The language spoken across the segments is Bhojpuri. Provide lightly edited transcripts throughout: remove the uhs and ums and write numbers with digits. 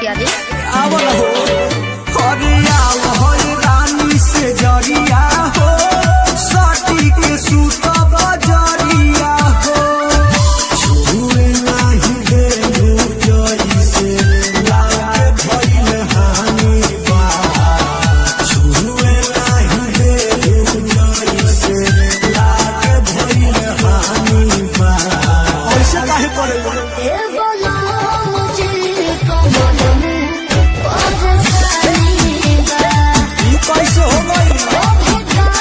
मुखिया जी। आवल हो हरिया होई रानी से जरिया हो सटी के सूत बजरिया हो छुए नाही दे जरी से लागे भइल हानि बा छुए नाही दे जरी से लागे भइल हानि बा ऐसे काहे करे कैसे हो गई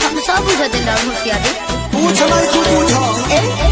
मुखिया जी। पूछ नहीं तू पूछ